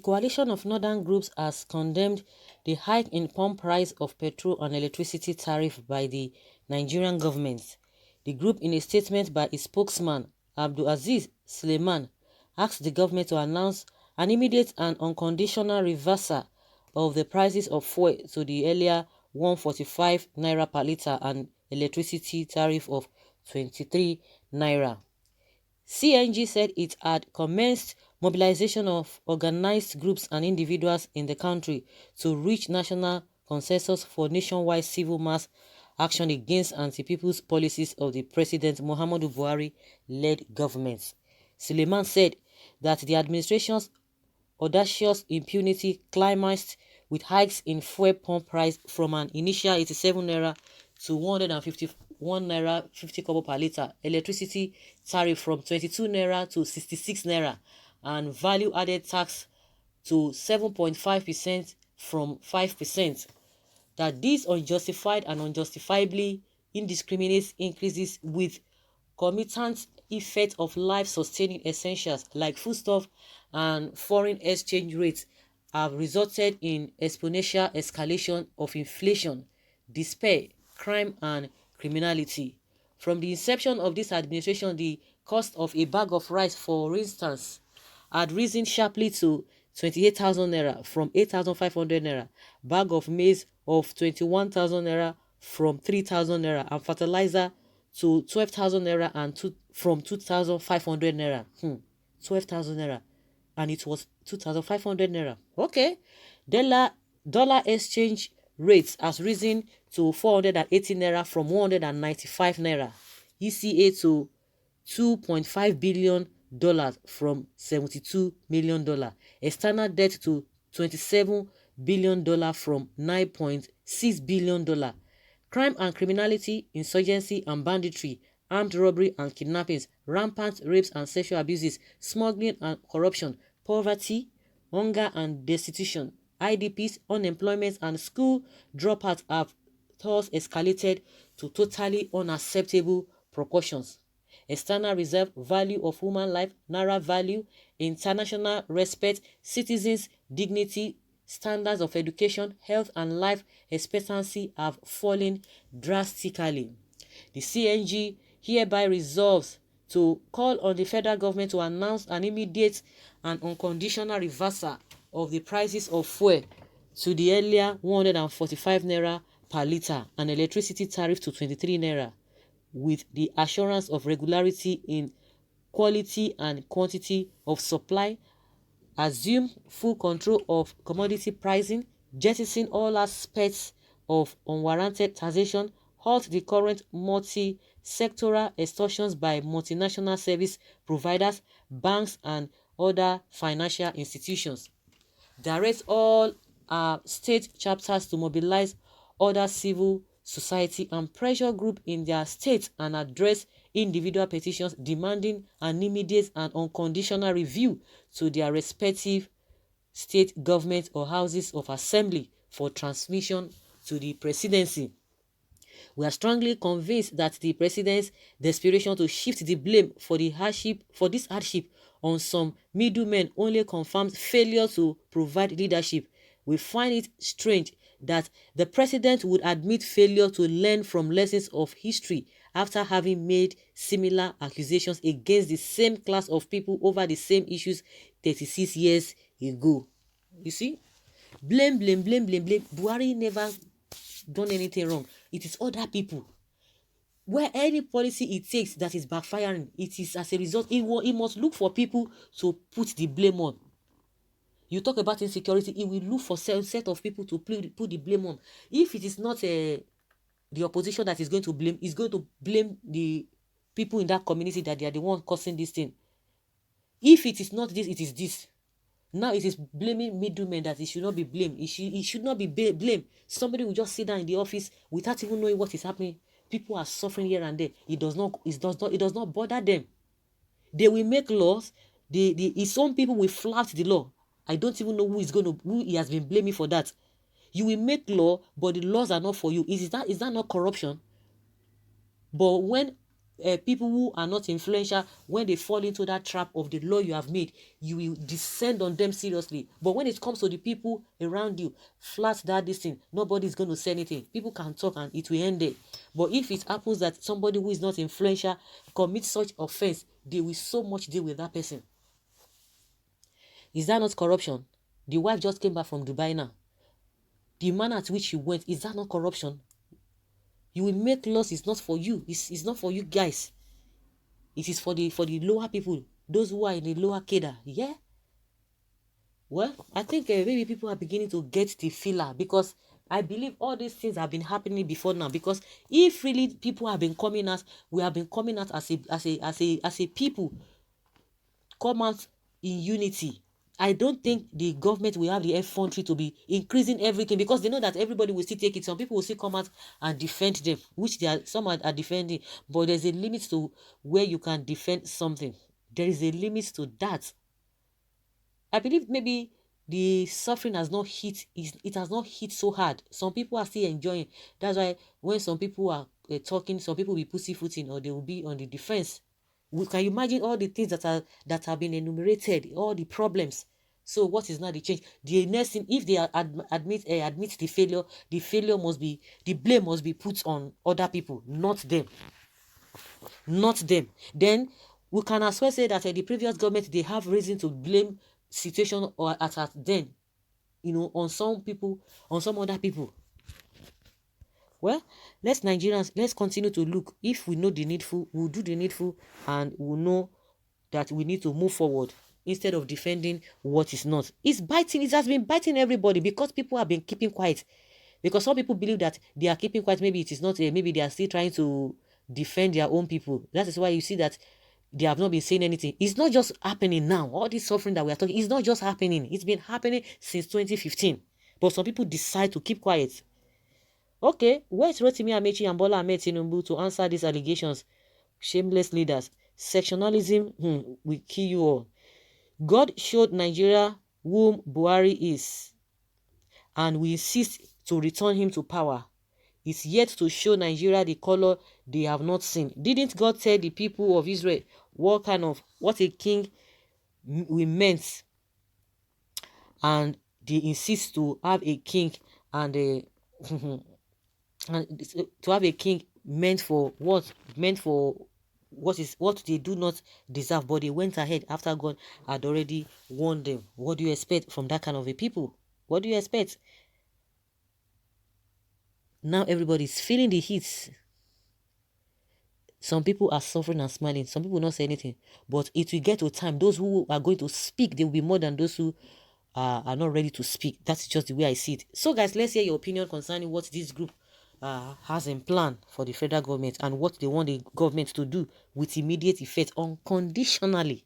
coalition of northern groups has condemned the hike in pump price of petrol and electricity tariff by the Nigerian government. The group, in a statement by its spokesman, Abdulaziz Suleiman, asked the government to announce an immediate and unconditional reversal of the prices of fuel to the earlier 145 naira per litre and electricity tariff of 23 naira. CNG said it had commenced mobilization of organized groups and individuals in the country to reach national consensus for nationwide civil mass action against anti-people's policies of the President Muhammadu Buhari-led government. Suleiman said that the administration's audacious impunity climaxed with hikes in fuel pump price from an initial 87 naira to 151 naira 50 kobo per litre, electricity tariff from 22 naira to 66 naira, and value added tax to 7.5% from 5%. That these unjustified and unjustifiably indiscriminate increases with concomitant effect of life-sustaining essentials like foodstuff and foreign exchange rates have resulted in exponential escalation of inflation, despair, crime, and criminality. From the inception of this administration, the cost of a bag of rice, for instance, had risen sharply to 28,000 naira from 8,500 naira, bag of maize of 21,000 naira from 3,000 naira, and fertilizer to 12,000 naira and from 2,500 naira. 12,000 naira, and it was 2,500 naira. Okay. Dollar exchange rates has risen to 480 naira from 195 naira. ECA to $2.5 billion from $72 million. External debt to $27 billion from $9.6 billion. Crime and criminality, insurgency and banditry, armed robbery and kidnappings, rampant rapes and sexual abuses, smuggling and corruption, poverty, hunger and destitution, IDPs, unemployment, and school dropouts have thus escalated to totally unacceptable proportions. External reserve value of human life, naira value, international respect, citizens' dignity, standards of education, health, and life expectancy have fallen drastically. The CNG hereby resolves to call on the federal government to announce an immediate and unconditional reversal of the prices of fuel to the earlier 145 naira per litre and electricity tariff to 23 naira, with the assurance of regularity in quality and quantity of supply, assume full control of commodity pricing, jettison all aspects of unwarranted taxation, halt the current multi-sectoral extortions by multinational service providers, banks, and other financial institutions. Direct all state chapters to mobilize other civil society and pressure group in their states and address individual petitions demanding an immediate and unconditional review to their respective state government or houses of assembly for transmission to the presidency. We are strongly convinced that the president's desperation to shift the blame for this hardship on some middlemen only confirms failure to provide leadership. We find it strange that the president would admit failure to learn from lessons of history after having made similar accusations against the same class of people over the same issues 36 years ago. You see? Blame. Buhari never done anything wrong. It is other people. Where any policy it takes that is backfiring, it is as a result, it must look for people to put the blame on. You talk about insecurity, it will look for a set of people to put the blame on. If it is not the opposition that is going to blame, it's going to blame the people in that community that they are the ones causing this thing. If it is not this, it is this. Now it is blaming middlemen that it should not be blamed. It should not be blamed. Somebody will just sit down in the office without even knowing what is happening. People are suffering here and there. It does not bother them. They will make laws. Some people will flout the law. I don't even know who he has been blaming for that. You will make law, but the laws are not for you. Is that not corruption? But when people who are not influential, when they fall into that trap of the law you have made, you will descend on them seriously. But when it comes to the people around you, flat that this thing, nobody's going to say anything. People can talk and it will end there. But if it happens that somebody who is not influential commits such offense, they will so much deal with that person. Is that not corruption? The wife just came back from Dubai now. The manner at which you went, is that not corruption? You will make laws. It's not for you. It's not for you guys. It is for the lower people, those who are in the lower cadre. Yeah. Well, I think maybe people are beginning to get the feeler, because I believe all these things have been happening before now. Because if really people have been coming out, we have been coming out as a people, come out in unity. I don't think the government will have the effrontery to be increasing everything, because they know that everybody will still take it. Some people will still come out and defend them, which some are defending, but there's a limit to where you can defend something. There is a limit to that. I believe maybe the suffering has not hit, it has not hit so hard. Some people are still enjoying. That's why when some people are talking, some people will be pussyfooting, or they will be on the defense. Can you imagine all the things that have been enumerated, all the problems? So what is now the change? The next thing, if they admit the failure must be, the blame must be put on other people, not them. Not them. Then we can as well say that the previous government, they have reason to blame situation or at then, on some people, on some other people. Well, let's continue to look. If we know the needful, we'll do the needful, and we'll know that we need to move forward instead of defending what is not. It's biting. It has been biting everybody because people have been keeping quiet. Because some people believe that they are keeping quiet. Maybe it is not. Maybe they are still trying to defend their own people. That is why you see that they have not been saying anything. It's not just happening now. All this suffering that we are talking, it's not just happening. It's been happening since 2015. But some people decide to keep quiet. Okay, where's Rotimi Amechi and Bola Ahmed Tinubu to answer these allegations? Shameless leaders. Sectionalism will kill you all. God showed Nigeria whom Buhari is, and we insist to return him to power. It's yet to show Nigeria the color they have not seen. Didn't God tell the people of Israel what a king we meant? And they insist to have a king, and and to have a king meant for what? Meant for what they do not deserve, but they went ahead after God had already warned them. What do you expect from that kind of a people? What do you expect? Now everybody's feeling the heat. Some people are suffering and smiling. Some people will not say anything. But it will get to a time, those who are going to speak, they will be more than those who are not ready to speak. That's just the way I see it. So guys, let's hear your opinion concerning what this group has in plan for the federal government, and what they want the government to do with immediate effect, unconditionally.